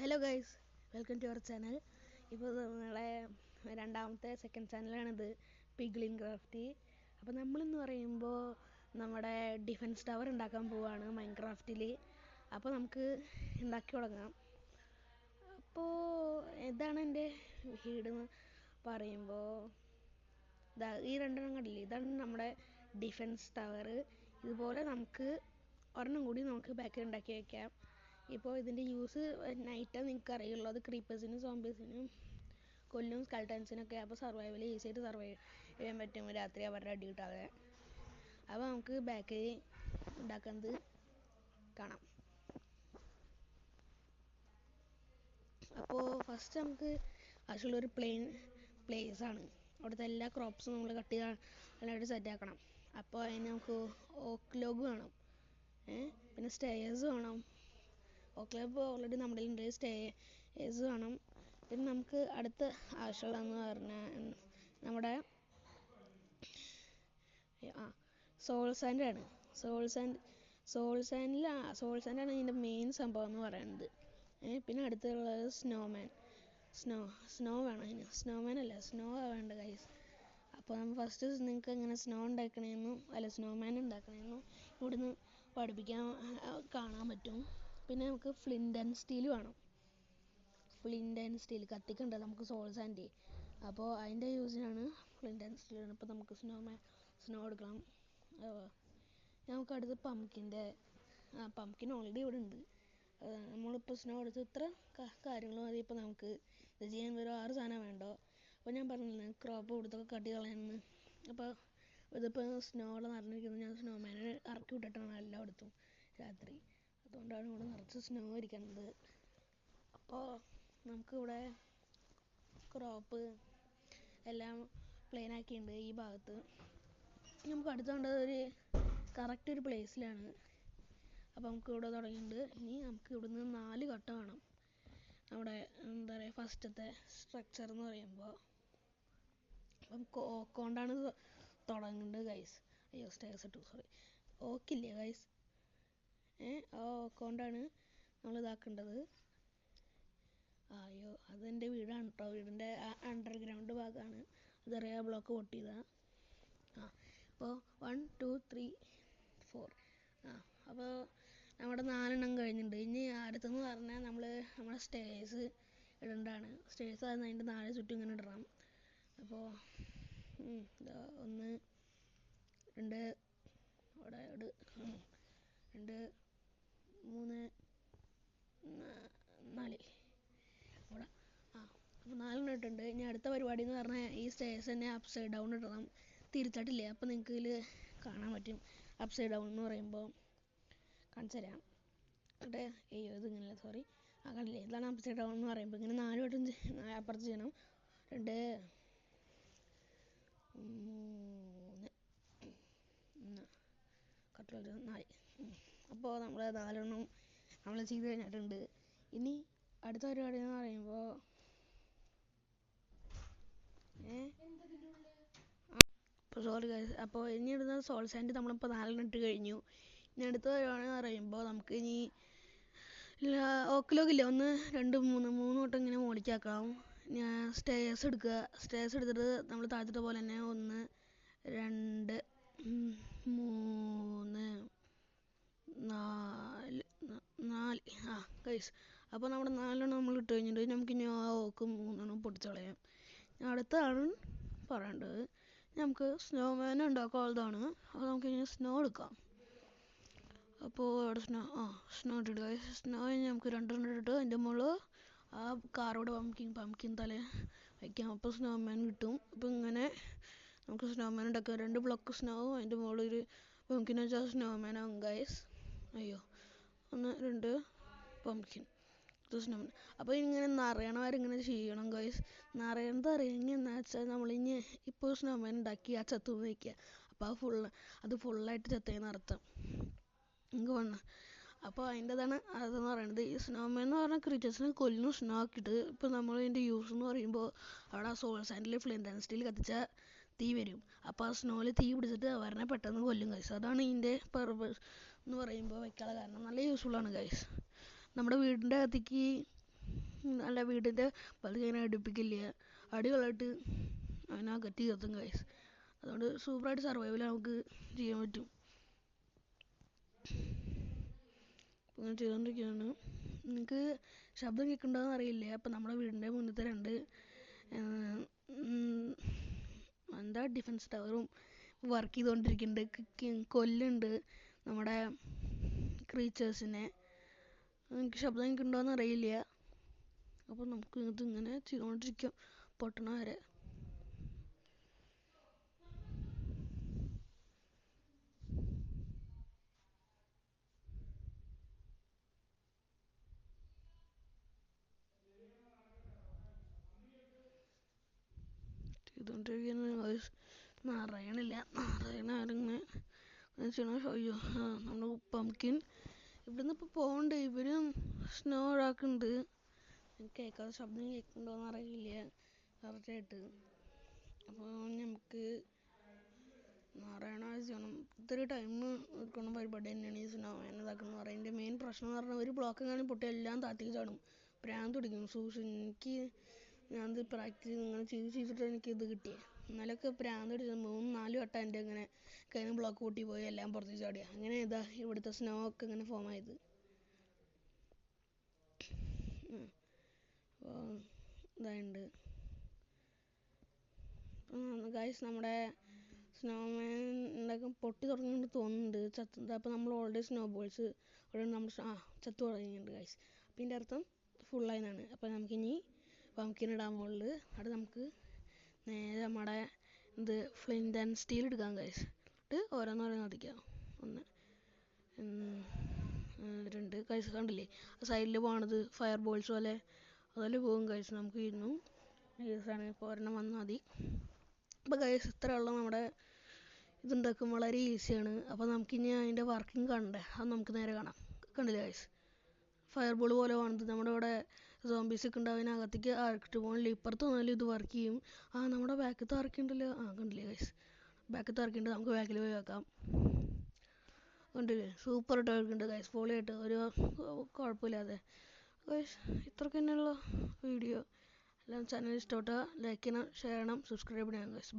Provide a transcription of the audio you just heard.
Hello guys, welcome to our channel. ഇപ്പോൾ നമ്മളെ രണ്ടാമത്തെ സെക്കൻഡ് ചാനലാണിത്, പിഗ്ലിൻ ക്രാഫ്റ്റ്. അപ്പോൾ നമ്മളിന്ന് പറയുമ്പോൾ നമ്മുടെ ഡിഫൻസ് ടവർ ഉണ്ടാക്കാൻ പോവുകയാണ് മൈൻക്രാഫ്റ്റിൽ. അപ്പോൾ നമുക്ക് ഉണ്ടാക്കി തുടങ്ങാം. അപ്പോൾ ഇതാണ് എൻ്റെ വീടെന്ന് പറയുമ്പോൾ ഈ രണ്ടെണ്ണം കണ്ടില്ലേ, ഇതാണ് നമ്മുടെ ഡിഫൻസ് ടവർ. ഇതുപോലെ നമുക്ക് ഒരെണ്ണം കൂടി നമുക്ക് ബാക്കിൽ ഉണ്ടാക്കി വയ്ക്കാം. ഇപ്പോൾ ഇതിൻ്റെ യൂസ് നൈറ്റാണ് നിങ്ങൾക്ക് അറിയുള്ളൂ. അത് ക്രീപ്പേഴ്സിനും സോംബീസിനും കൊല്ലും, സ്കെൽട്ടൻസിനൊക്കെ. അപ്പോൾ സർവൈവൽ ഈസിയായിട്ട് സർവൈവ് ചെയ്യാൻ പറ്റും രാത്രി അവരുടെ അടി കിട്ടാതെ. അപ്പോൾ നമുക്ക് ബാക്കിൽ ഉണ്ടാക്കുന്നത് കാണാം. അപ്പോൾ ഫസ്റ്റ് നമുക്ക് ആവശ്യമുള്ളൊരു പ്ലേസ് ആണ്. അവിടുത്തെ എല്ലാ ക്രോപ്സും നമ്മൾ കട്ട് ചെയ്യാനായിട്ട് സെറ്റാക്കണം. അപ്പോൾ അതിന് നമുക്ക് ഓക്ക് ലോഗ് വേണം, പിന്നെ സ്റ്റെയർസ് വേണം. ഓക്ക് ലോഗ് ഓൾറെഡി നമ്മുടെ ഉണ്ട്. സ്റ്റെയർസ് വേണം. പിന്നെ നമുക്ക് അടുത്ത ആവശ്യമുള്ളതെന്ന് പറഞ്ഞാൽ നമ്മുടെ സോൾ സാൻഡാണ്. സോൾ സാൻഡാണ് ഇതിൻ്റെ മെയിൻ സംഭവം എന്ന് പറയുന്നത്. പിന്നെ അടുത്തുള്ളത് സ്നോ വേണം. അതിന് സ്നോ വേണ്ട ഗൈസ്. അപ്പോൾ നമ്മൾ ഫസ്റ്റ് നിങ്ങൾക്ക് എങ്ങനെ സ്നോമാൻ ഉണ്ടാക്കണമെന്നും ഇവിടുന്ന് പഠിപ്പിക്കാൻ കാണാൻ പറ്റും. പിന്നെ നമുക്ക് ഫ്ലിൻ്റ് ആൻഡ് സ്റ്റീൽ വേണം. കത്തിക്കണ്ട നമുക്ക് സോൾ സാൻഡ്. അപ്പോൾ അതിൻ്റെ യൂസിനാണ് ഫ്ലിൻ്റ് ആൻഡ് സ്റ്റീൽ. അപ്പോൾ നമുക്ക് സ്നോ എടുക്കണം. നമുക്ക് അടുത്ത് പംകിൻ ഓൾറെഡി ഇവിടെ ഉണ്ട്. നമ്മളിപ്പോൾ സ്നോ എടുത്ത് ഇത്ര കാര്യങ്ങൾ മതി. ഇപ്പോൾ നമുക്ക് ഇത് ചെയ്യാൻ ഒരു 6 സാധനം വേണ്ടോ. അപ്പോൾ ഞാൻ പറഞ്ഞില്ലേ ക്രോപ്പ് കൊടുത്തൊക്കെ കട്ടി കളയാമെന്ന്. അപ്പോൾ ഇതിപ്പോൾ സ്നോയുടെ നിറഞ്ഞിരിക്കുന്നത് ഞാൻ സ്നോമാനെ ഇറക്കി വിട്ടിട്ടാണ് എല്ലായിടത്തും രാത്രി. അതുകൊണ്ടാണ് ഇവിടെ നിറച്ച് സ്നോ ഇരിക്കുന്നത്. അപ്പോൾ നമുക്കിവിടെ ക്രോപ്പ് എല്ലാം പ്ലെയിൻ ആക്കിയിട്ടുണ്ട് ഈ ഭാഗത്ത്. നമുക്ക് അടുത്ത് വേണ്ടത് കറക്റ്റ് ഒരു പ്ലേസിലാണ്. അപ്പോൾ നമുക്ക് ഇവിടെ തുടങ്ങിയിട്ടുണ്ട്. ഇനി നമുക്ക് ഇവിടുന്ന് 4 കട്ട വേണം. നമ്മുടെ എന്താ പറയുക, ഫസ്റ്റത്തെ സ്ട്രക്ചർ എന്ന് പറയുമ്പോൾ അപ്പം ഓക്കൊണ്ടാണ് തുടങ്ങേണ്ടത് ഗൈസ്. സ്റ്റേഴ്സ് ഇട്ടു, ഓക്കില്ലേ ഗൈസ്. ആ ഓക്കൊണ്ടാണ് നമ്മൾ ഇതാക്കേണ്ടത്. അതെൻ്റെ വീടാണ് കേട്ടോ. വീടിൻ്റെ അണ്ടർഗ്രൗണ്ട് ഭാഗമാണ്. അതറിയാം, ബ്ലോക്ക് പൊട്ടിയതാണ്. അപ്പോൾ 1 2 3 4. അപ്പോൾ നമ്മുടെ 4 കഴിഞ്ഞിട്ടുണ്ട്. ഇനി അടുത്തെന്ന് പറഞ്ഞാൽ നമ്മുടെ സ്റ്റേഴ്സ് ഇടേണ്ടതാണ്. സ്റ്റേഴ്സ് അതിൻ്റെ 4 ചുറ്റും ഇങ്ങനെ ഇടണം. അപ്പോൾ 1 2 അവിടെ 2 3 4 അവിടെ. അപ്പോൾ 4 ഇട്ടിട്ടുണ്ട്. ഇനി അടുത്ത പരിപാടി എന്ന് പറഞ്ഞാൽ ഈ സ്റ്റേഴ്സ് തന്നെ അപ്സൈഡ് ഡൗൺ ഇടണം. തിരിച്ചിട്ടില്ലേ, അപ്പോൾ നിങ്ങൾക്ക് ഇതിൽ കാണാൻ പറ്റും. അപ്സൈഡ് ഡൗൺ എന്ന് പറയുമ്പോൾ കാണിച്ചു തരാം. ഇതിങ്ങനെ കണ്ടില്ലേ, ഇതാണ് അപ്സൈഡ് ഡൗൺ എന്ന് പറയുമ്പോൾ. ഇങ്ങനെ 4 വട്ടം അപ്പുറത്ത് ചെയ്യണം. 2 3 4. അപ്പോൾ നമ്മൾ 4 നമ്മൾ ചെയ്ത് കഴിഞ്ഞിട്ടുണ്ട്. ഇനി അടുത്ത പരിപാടി എന്ന് പറയുമ്പോൾ അപ്പോൾ ഇനി ഇടുന്ന സോൾ സാൻഡ് നമ്മളിപ്പോൾ 4 ഇട്ട് കഴിഞ്ഞു. ഇനി അടുത്ത പരിപാടി എന്ന് പറയുമ്പോൾ നമുക്ക് ഇനി ഓക്കിലോക്കില്ല 1 2 3 വട്ടം ഇങ്ങനെ മോളിക്കാക്കാം. സ്റ്റേഴ്സ് എടുക്കുക. സ്റ്റേഴ്സ് എടുത്തിട്ട് നമ്മൾ താഴത്തെ പോലെ തന്നെ 1 2 3 4 ഗൈസ്. അപ്പോൾ നമ്മുടെ 4 നമ്മൾ ഇട്ട് കഴിഞ്ഞിട്ട് നമുക്കിനി ആ ഓക്ക് 3 പൊട്ടിച്ച് കളയാം. അടുത്താണ് പറയേണ്ടത്, നമുക്ക് സ്നോമാൻ ഉണ്ടാക്കാനുള്ളതാണ്. അപ്പോൾ നമുക്കിനി സ്നോ എടുക്കാം. അപ്പോൾ അവിടെ സ്നോ ഇട്ടിട്ട് സ്നോ നമുക്ക് 2 ഇട്ടിട്ട് അതിൻ്റെ മുകളിൽ ആ കാറോട് പംകിൻ തല വയ്ക്കാം. അപ്പോൾ സ്നോമാൻ കിട്ടും. അപ്പോൾ ഇങ്ങനെ നമുക്ക് സ്നോമാൻ ഉണ്ടാക്കാം. 2 ബ്ലോക്ക് സ്നോ അതിൻ്റെ മുകളിൽ ഒരു പംകിൻ വെച്ചാൽ സ്നോമാൻ ആവും ഗൈസ്. 1 2 pumpkin snowman. അപ്പോൾ ഇങ്ങനെ നിറയണവരിങ്ങനെ ചെയ്യണം ഗൈസ്. നിറയണത് അറിയെന്ന് വെച്ചാൽ നമ്മളിനി ഇപ്പോൾ സ്നോമാൻ ഉണ്ടാക്കി ആ ചത്തുന്ന് വയ്ക്കുക. അപ്പോൾ അത് ഫുള്ളായിട്ട് ചത്തേന്ന് അർത്ഥം. നിങ്ങൾക്ക് വേണം. അപ്പോൾ അതെന്ന് പറയുന്നത് ഈ സ്നോമാൻ എന്ന് പറഞ്ഞാൽ ക്രീച്ചേഴ്സിനെ കൊല്ലും സ്നോ ആക്കിയിട്ട്. ഇപ്പോൾ നമ്മൾ ഇതിൻ്റെ യൂസ് എന്ന് പറയുമ്പോൾ അവിടെ സോൾ സാൻഡിൽ ഫ്ലിൻ്റ് ആൻഡ് സ്റ്റീൽ കത്തിച്ചാൽ തീ വരും. അപ്പോൾ ആ സ്നോയിൽ തീ പിടിച്ചിട്ട് അവരെ പെട്ടെന്ന് കൊല്ലും ഗൈസ്. അതാണ് ഇതിൻ്റെ പർപ്പസ് എന്ന് പറയുമ്പോൾ വയ്ക്കാനുള്ള കാരണം. നല്ല യൂസ്ഫുള്ളാണ് ഗൈസ്. നമ്മുടെ വീടിൻ്റെ അകത്തേക്ക് നല്ല വീടിൻ്റെ പകുതി ഇങ്ങനെ അടുപ്പിക്കില്ല, അടികളായിട്ട് അതിനകത്ത് കത്തും ഗൈസ്. അതുകൊണ്ട് സൂപ്പറായിട്ട് സർവൈവൽ നമുക്ക് ചെയ്യാൻ പറ്റും. അങ്ങനെ ചെയ്തുകൊണ്ടിരിക്കുകയാണ്. നിങ്ങൾക്ക് ശബ്ദം കേൾക്കുന്നുണ്ടോയെന്ന് അറിയില്ല. അപ്പം നമ്മുടെ വീടിൻ്റെ മുന്നത്തെ രണ്ട് എന്താ ഡിഫൻസ് ടവറും വർക്ക് ചെയ്തുകൊണ്ടിരിക്കുന്നുണ്ട്, കൊല്ലുന്നുണ്ട് നമ്മുടെ ക്രീച്ചേഴ്സിനെ. എനിക്ക് ശബ്ദം കേൾക്കുന്നുണ്ടോയെന്ന് അറിയില്ല. അപ്പോൾ നമുക്ക് ഇതിങ്ങനെ ചെയ്തുകൊണ്ടിരിക്കാം പൊട്ടണ വരെ. അറിയണില്ല ആരിങ്ങനെ ചെയ്യണ. അയ്യോ, നമ്മുടെ പംകിൻ ഇവിടുന്ന് ഇപ്പോൾ പോകണ്ട്. ഇവരും സ്നോ ഇതാക്കുന്നുണ്ട്. കേൾക്കാതെ ശബ്ദം കേൾക്കുന്നുണ്ടോയെന്ന് അറിയില്ല കറക്റ്റായിട്ട്. അപ്പോൾ നമുക്ക് നാരായണ ചെയ്യണം. ഇത്തിരി ടൈം എടുക്കുന്ന പരിപാടി തന്നെയാണ് ഈ സ്നോമാൻ ഇതാക്കുന്നത് പറയുന്നത്. എൻ്റെ മെയിൻ പ്രശ്നം എന്ന് പറഞ്ഞാൽ ഒരു ബ്ലോക്ക് എങ്ങാനും പൊട്ടി എല്ലാം താഴത്തേക്ക് ചാടും. ഭ്രാന്ത് പിടിക്കും. എനിക്ക് ഞാനത് പ്രാക്ടീസ് ഇങ്ങനെ ചെയ്തിട്ട് എനിക്ക് ഇത് കിട്ടിയത്. ഇന്നലെയൊക്കെ ഭ്രാന്ത് പിടിച്ചത് 3-4 വട്ടം എൻ്റെ ഇങ്ങനെ കയ്യിൽ നിന്ന് ബ്ലോക്ക് പൊട്ടി പോയി എല്ലാം പുറത്തേക്ക് ചാടിയ. അങ്ങനെ ഇവിടുത്തെ സ്നോ ഒക്കെ ഇങ്ങനെ ഫോം ആയത്. ഇതായിട്ടുണ്ട് ഗൈസ്. നമ്മുടെ സ്നോമാൻ ഉണ്ടാക്കാൻ പൊട്ടി തുടങ്ങിയിട്ട് തോന്നുന്നുണ്ട്. അപ്പോൾ നമ്മൾ ഓൾറെഡി സ്നോ ബോൾസ് ഇവിടെ നമ്മൾ ചത്തു തുടങ്ങിയിട്ടുണ്ട് ഗൈസ്. അപ്പം ഇതിൻ്റെ അർത്ഥം ഫുള്ളായി എന്നാണ്. അപ്പോൾ നമുക്കിനി പംകിൻ ഇടാൻ മുകളിൽ അവിടെ നമുക്ക് നേരെ നമ്മുടെ ഫ്ലിൻറ്റ് ആൻഡ് സ്റ്റീൽ എടുക്കാം ഗൈസ്. എന്നിട്ട് ഓരോന്നോരോന്ന് അടിക്കാം. 1 2 ഗൈസ് കണ്ടില്ലേ സൈഡിൽ പോകണത് ഫയർ ബോൾസ് പോലെ അതുപോലെ പോകും ഗൈസ്. നമുക്ക് ഇരുന്നു ഈസാണ്. ഇപ്പോൾ ഒരെണ്ണം വന്നാൽ മതി. അപ്പോൾ ഗൈസ് ഇത്രയുള്ള നമ്മുടെ ഇതുണ്ടാക്കും വളരെ ഈസിയാണ്. അപ്പോൾ നമുക്കിനി അതിൻ്റെ വർക്കിംഗ് കാണണ്ടേ, അത് നമുക്ക് നേരെ കാണാം. കണ്ടില്ലേ ഗൈസ്, ഫയർ ബോൾ പോലെ വേണത്. നമ്മുടെ ഇവിടെ സോംബീസൊക്കെ ഉണ്ടാവും, അതിനകത്തേക്ക് ആർക്കിട്ട് പോകണില്ല. ഇപ്പുറത്ത് വന്നാലും ഇത് വർക്ക് ചെയ്യും. നമ്മുടെ ബാക്കത്ത് ആർക്കുണ്ടല്ലോ. കണ്ടില്ലേ ഗൈസ്, ബാക്കത്ത് ആർക്കുണ്ട്. നമുക്ക് ബാക്കിൽ പോയി വെക്കാം. കണ്ടില്ലേ, സൂപ്പറായിട്ട് ആർക്കുണ്ട് ഗൈസ്, പൊളിയായിട്ട് ഒരു കുഴപ്പമില്ലാതെ ഗൈസ്. ഇത്രയ്ക്ക് തന്നെയുള്ള വീഡിയോ. എല്ലാം ചാനൽ ഇഷ്ടപ്പെട്ടാൽ ലൈക്ക് ചെയ്യണം, ഷെയർ ചെയ്യണം, സബ്സ്ക്രൈബ് ചെയ്യണം ഗൈസ്.